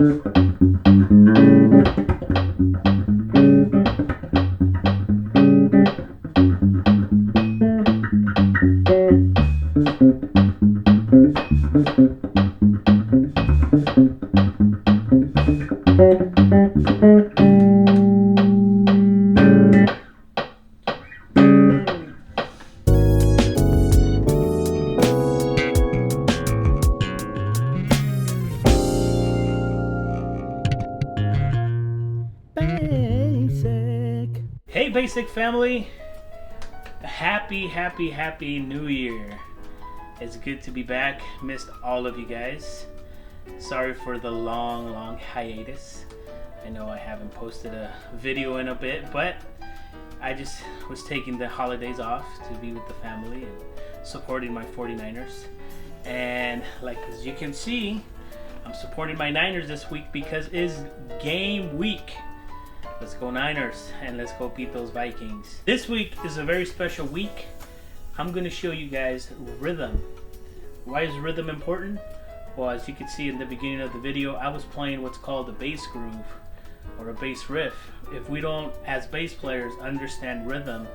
Hey Basic family, happy new year. It's good to be back. Missed all of you guys. Sorry for the long hiatus. I know I haven't posted a video in a bit, but I just was taking the holidays off to be with the family and supporting my 49ers. And like as you can see, I'm supporting my Niners this week because it's game week. Let's go Niners and let's go beat those Vikings. This week is a very special week. I'm going to show you guys rhythm. Why is rhythm important? Well, as you can see in the beginning of the video, I was playing what's called a bass groove or a bass riff. If we don't, as bass players, understand rhythm,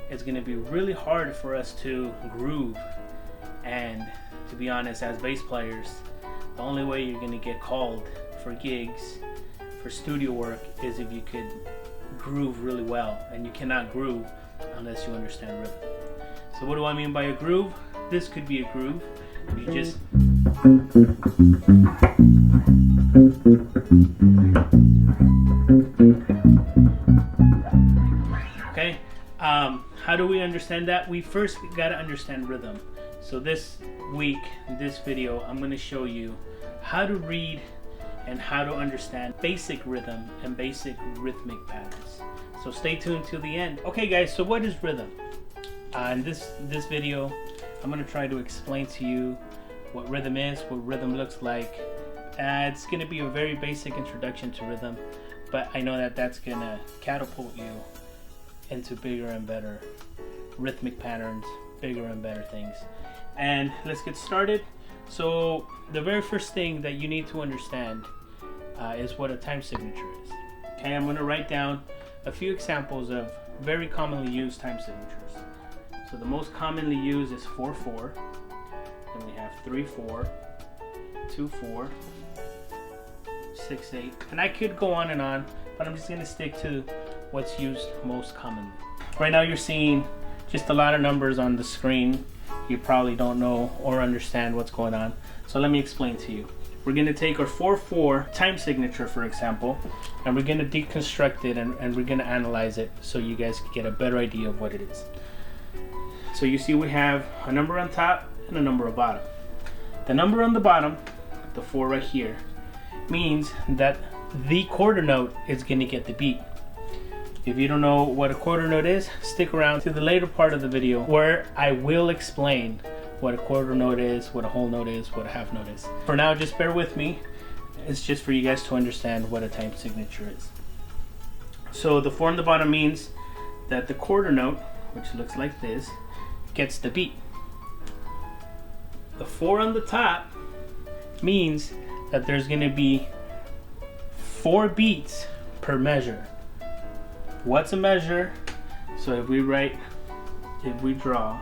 it's going to be really hard for us to groove. And to be honest, as bass players, the only way you're going to get called for gigs, for studio work, is if you could groove really well, and you cannot groove unless you understand rhythm. So what do I mean by a groove? This could be a groove. You just okay. How do we understand that? We first got to understand rhythm. So this week, this video, I'm going to show you how to read and how to understand basic rhythm and basic rhythmic patterns. So stay tuned till the end. Okay guys, so what is rhythm? In this video, I'm going to try to explain to you what rhythm is, what rhythm looks like. It's going to be a very basic introduction to rhythm, but I know that that's going to catapult you into bigger and better rhythmic patterns, bigger and better things. And let's get started. So the very first thing that you need to understand is what a time signature is. Okay, I'm going to write down a few examples of very commonly used time signatures. So the most commonly used is 4/4. Then we have 3/4, 2/4, 6/8, and I could go on and on, but I'm just going to stick to what's used most commonly. Right now you're seeing just a lot of numbers on the screen. You probably don't know or understand what's going on. So let me explain to you. We're going to take our 4/4 time signature, for example, and we're going to deconstruct it and we're going to analyze it so you guys can get a better idea of what it is. So you see we have a number on top and a number on bottom. The number on the bottom, the 4 right here, means that the quarter note is going to get the beat. If you don't know what a quarter note is, stick around to the later part of the video where I will explain what a quarter note is, what a whole note is, what a half note is. For now, just bear with me. It's just for you guys to understand what a time signature is. So the 4 on the bottom means that the quarter note, which looks like this, gets the beat. The 4 on the top means that there's going to be 4 beats per measure. What's a measure? So if we draw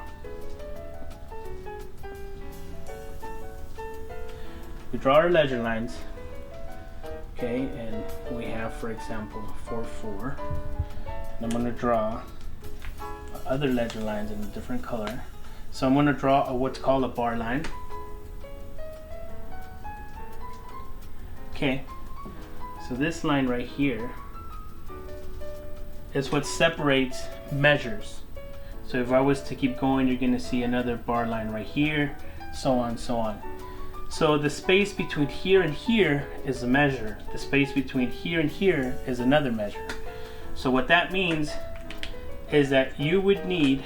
our ledger lines, okay, and we have, for example, 4/4, and I'm going to draw other ledger lines in a different color. So I'm going to draw what's called a bar line. Okay, so this line right here is what separates measures. So if I was to keep going, you're going to see another bar line right here, so on, so on. So the space between here and here is a measure. The space between here and here is another measure. So what that means is that you would need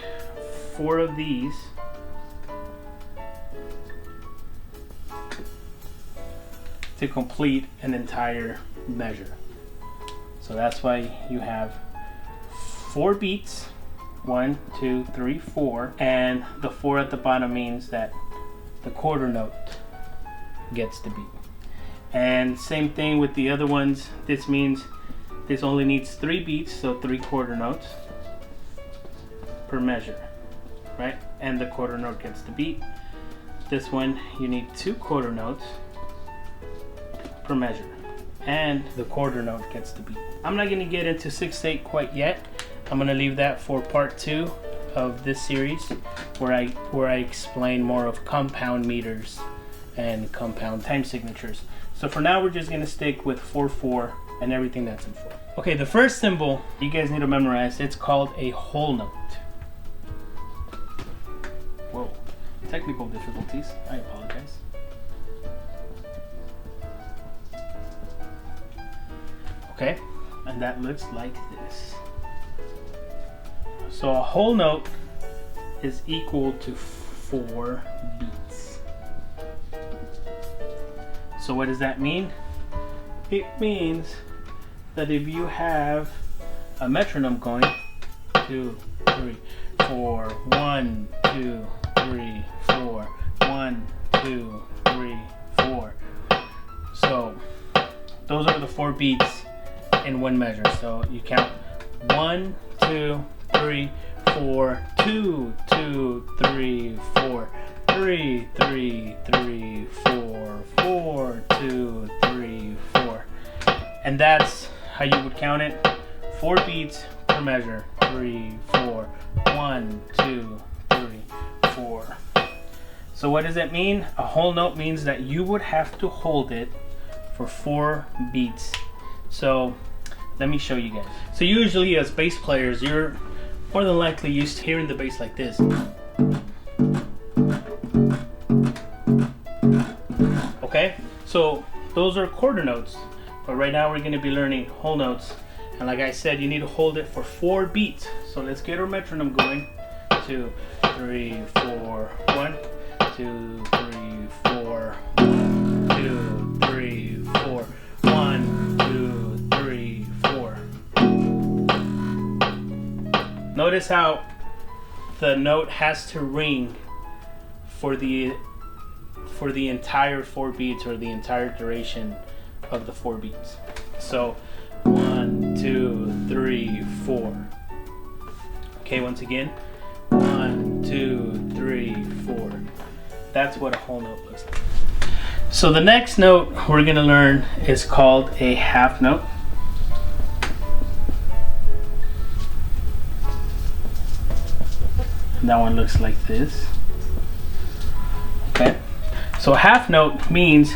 4 of these to complete an entire measure. So that's why you have 4 beats, 1, 2, 3, 4, and the 4 at the bottom means that the quarter note gets the beat. And same thing with the other ones. This means this only needs 3 beats, so 3 quarter notes per measure, right? And the quarter note gets the beat. This one, you need 2 quarter notes per measure, and the quarter note gets the beat. I'm not gonna get into 6/8 quite yet. I'm gonna leave that for part 2 of this series, where I explain more of compound meters and compound time signatures. So for now, we're just gonna stick with 4/4 and everything that's in 4. Okay, the first symbol you guys need to memorize. It's called a whole note. Whoa, technical difficulties. I apologize. Okay, and that looks like this. So a whole note is equal to 4 beats. So what does that mean? It means that if you have a metronome going, 2, 3, 4, 1, 2, 3, 4, 1, 2, 3, 4. So those are the 4 beats in one measure. So you count 1, 2, 3, 4, 2, 2, 3, 4, 3, 3, 3, 4, 4, 2, 3, 4. And that's how you would count it. 4 beats per measure. 3, 4, 1, 2, 3, 4. So what does that mean? A whole note means that you would have to hold it for 4 beats. So let me show you guys. So usually as bass players, you're more than likely used to hearing the bass like this. Okay, so those are quarter notes, but right now we're going to be learning whole notes, and like I said, you need to hold it for 4 beats. So let's get our metronome going. 2, 3, 4, 1, 2, 3, 4, 1, 2, 3, 4, 1, 2, 3, 4. Notice how the note has to ring for the entire 4 beats, or the entire duration of the 4 beats. So 1, 2, 3, 4. Okay, once again, 1, 2, 3, 4. That's what a whole note looks like. So the next note we're gonna learn is called a half note. And that one looks like this. Okay. So a half note means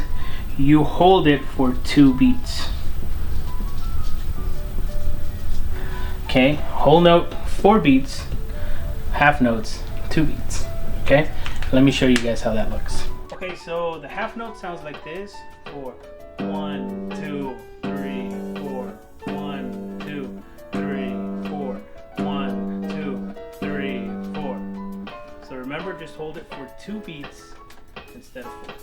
you hold it for 2 beats. Okay, whole note 4 beats, half notes 2 beats. Okay, let me show you guys how that looks. Okay, so the half note sounds like this for 1, 2, 3, 4, 1, 2, 3, 4, 1, 2, 3, 4. So remember, just hold it for 2 beats instead of 4.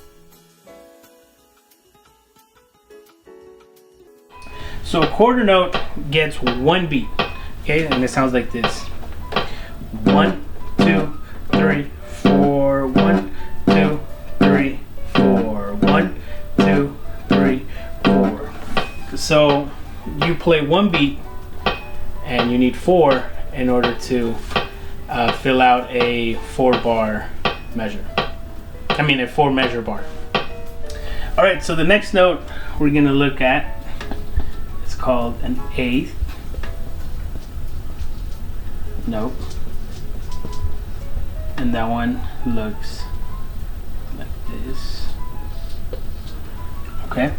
So a quarter note gets 1 beat, okay, and it sounds like this: 1, 2, 3, 4, 1, 2, 3, 4, 1, 2, 3, 4. So you play 1 beat, and you need 4 in order to fill out a 4-bar measure. I mean a 4 measure bar. All right, so the next note we're gonna look at is called an eighth note, and that one looks like this. Okay,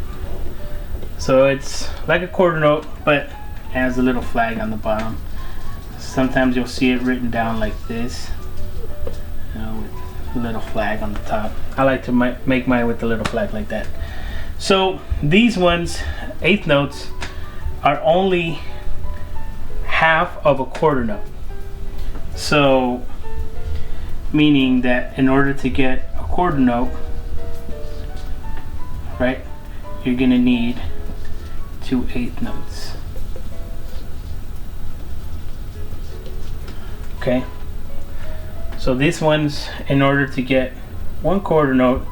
so it's like a quarter note, but has a little flag on the bottom. Sometimes you'll see it written down like this, you know, with a little flag on the top. I like to make mine with the little flag like that. So these ones, eighth notes, are only half of a quarter note. So meaning that in order to get a quarter note, right, you're gonna need 2 eighth notes. Okay, so these ones, in order to get 1 quarter note,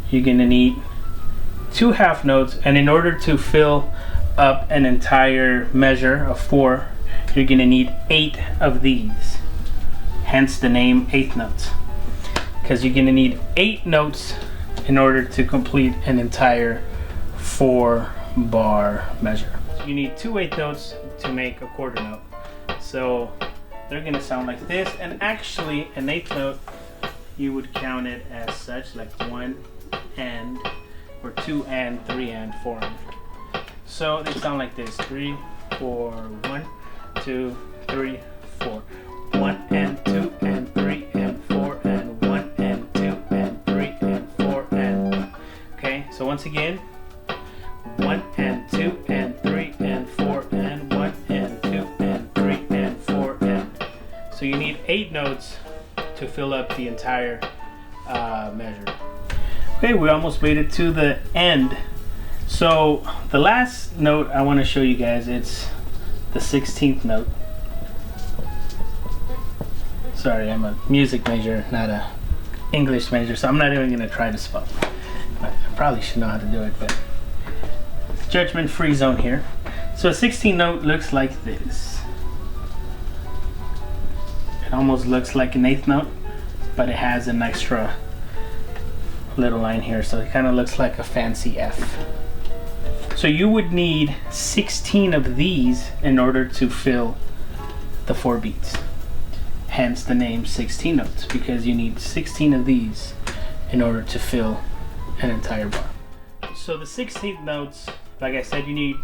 you're gonna need 2 half notes, and in order to fill up an entire measure of 4, you're gonna need 8 of these. Hence the name 8th notes, because you're gonna need 8 notes in order to complete an entire 4-bar measure. You need 2 8th notes to make a quarter note. So they're gonna sound like this, and actually an 8th note, you would count it as such, like 1 and, or 2 and, 3 and, 4 and. So they sound like this: 3, 4, 1, 2, 3, 4. 1 and 2 and 3 and 4 and 1 and 2 and 3 and 4 and. Okay, so once again, 1 and 2 and 3 and 4 and 1 and 2 and 3 and 4 and. So you need 8 notes to fill up the entire measure. Okay, we almost made it to the end. So the last note I want to show you guys, it's the 16th note. Sorry, I'm a music major, not a English major, so I'm not even going to try to spell. I probably should know how to do it, but judgment free zone here. So a 16th note looks like this. It almost looks like an 8th note, but it has an extra little line here, so it kind of looks like a fancy F. So you would need 16 of these in order to fill the 4 beats. Hence the name 16 notes, because you need 16 of these in order to fill an entire bar. So the 16th notes, like I said, you need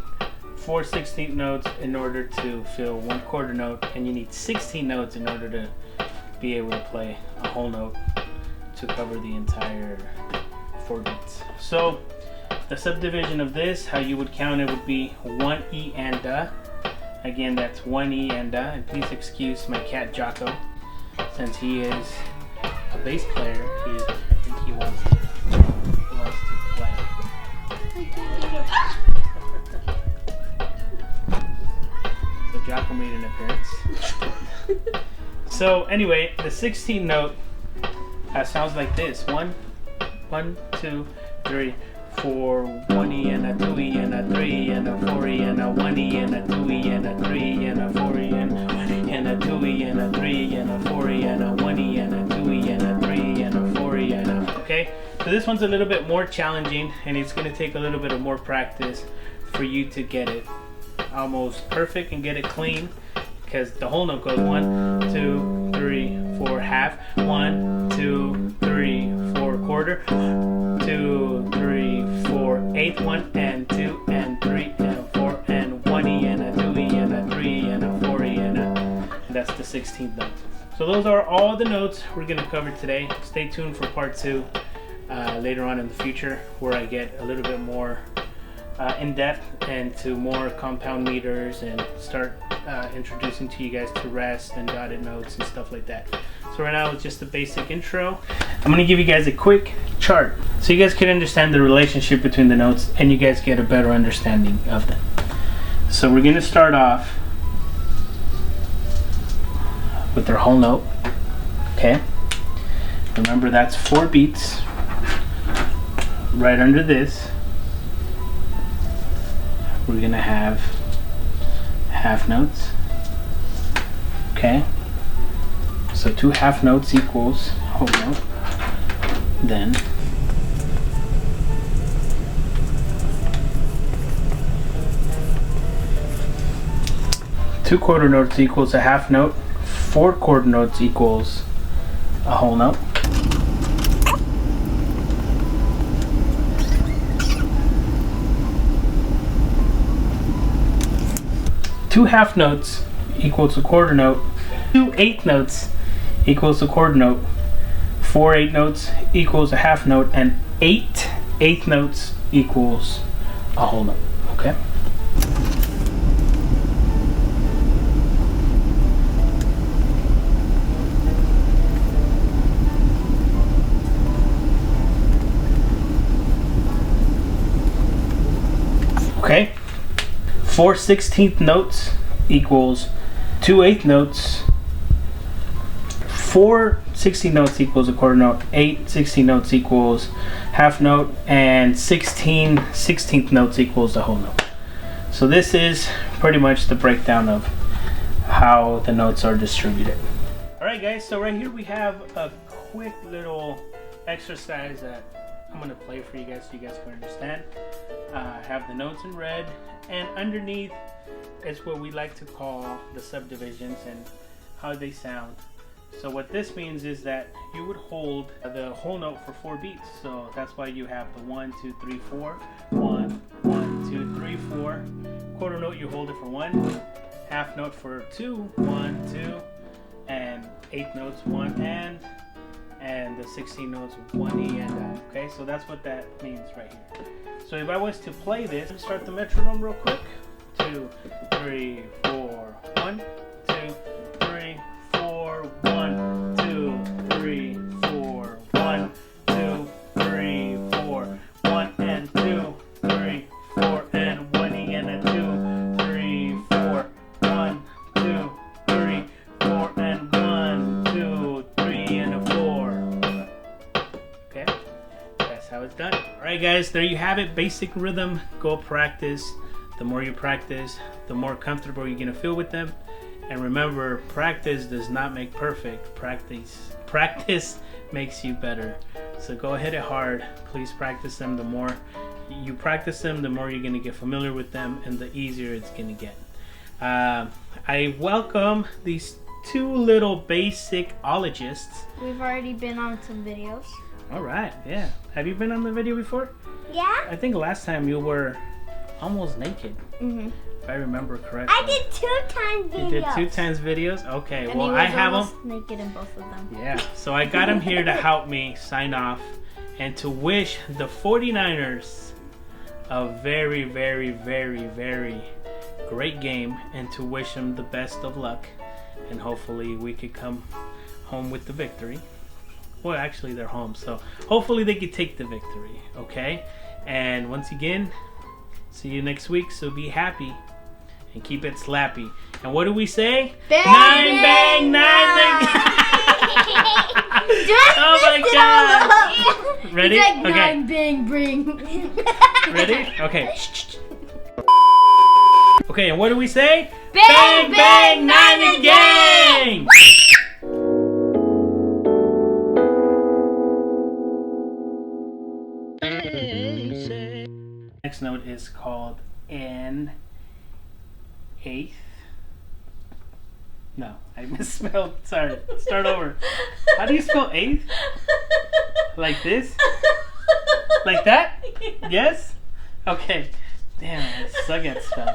4 16th notes in order to fill 1 quarter note, and you need 16 notes in order to be able to play a whole note to cover the entire 4 beats. So the subdivision of this, how you would count it, would be 1 E and da. Again, that's 1 E and da. And please excuse my cat Jocko, since he is a bass player. I think he wants to play. So Jocko made an appearance. So anyway, the 16th note sounds like this: 1, 2, 3, 4, 1 E and a 2 E and a 3 and a 4 E and a 1 E and a 2 E and a 3 and a 4 E and a 1 E and a 2 E and a 3 and a 4 E and a 1 E and a 2 E and a 3 and a 4 E and a. Okay, so this one's a little bit more challenging, and it's going to take a little bit of more practice for you to get it almost perfect and get it clean, because the whole note goes 1, 2, 3, 4 half, 1, 2, 3, 4 quarter, 2, 3, 4 eighth, 1 and 2 and 3 and 4 and 1 E and a 2 E and a 3 and a 4 E and that's the 16th note. So those are all the notes we're going to cover today. Stay tuned for part 2 later on in the future, where I get a little bit more in depth and to more compound meters, and start introducing to you guys to rest and dotted notes and stuff like that. So right now it's just a basic intro. I'm going to give you guys a quick chart so you guys can understand the relationship between the notes and you guys get a better understanding of them. So we're going to start off with their whole note. Okay, remember that's 4 beats. Right under this we're gonna have half notes. Okay, so 2 half notes equals whole note. Then two quarter notes equals a half note. 4 quarter notes equals a whole note. Two half notes equals a quarter note. 2 eighth notes equals a quarter note. 4 eighth notes equals a half note, and 8 eighth notes equals a whole note. Okay. Okay. 4 16th notes equals 2 8th notes. 4 16 notes equals a quarter note, 8 16 notes equals half note, and 16 16th notes equals a whole note. So this is pretty much the breakdown of how the notes are distributed. Alright guys, so right here we have a quick little exercise that I'm going to play for you guys so you guys can understand. I have the notes in red, and underneath is what we like to call the subdivisions and how they sound. So what this means is that you would hold the whole note for 4 beats. So that's why you have the 1, 2, 3, 4. 1, 1, 2, 3, 4. Quarter note you hold it for 1. Half note for 2. 1, 2. And 8th notes 1 and the 16 notes 1 E and that. Okay, so that's what that means right here. So if I was to play this, let's start the metronome real quick. 2, 3, 4. 1, 2, 3, 4. 1, 2, 3, 4. 1, 2, 3, 4. 1 and 2, 3, 4 and 1 E and a 2, 3, 4. 1, 2, 3, 4 and 1, 2, 3 and a 4. Okay, that's how it's done. Alright guys, there you have it. Basic rhythm. Go practice. The more you practice, the more comfortable you're gonna feel with them. And remember, practice does not make perfect. Practice makes you better. So go ahead and hard. Please practice them. The more you practice them, the more you're gonna get familiar with them, and the easier it's gonna get. I welcome these 2 little basic-ologists. We've already been on some videos. All right, yeah. Have you been on the video before? Yeah. I think last time you were almost naked. Mhm. If I remember correctly. I did 2 times videos. You did 2 times videos? Okay, And well he was I have them. almost naked in both of them. Yeah, so I got him here to help me sign off and to wish the 49ers a very, very, very, very great game, and to wish them the best of luck, and hopefully we could come home with the victory. Well, actually they're home, so hopefully they could take the victory, okay? And once again, see you next week, so be happy and keep it slappy. And what do we say? Bang, 9 bang, 9 bang. Oh my god. Ready? It's like Okay. 9 bang bring. Ready? Okay. Okay, and what do we say? Bang, bang, 9 and gang! Next note is called an 8th. No, I misspelled. Sorry. Start over. How do you spell 8th? Like this? Like that? Yes? Okay. Damn, I suck at spelling.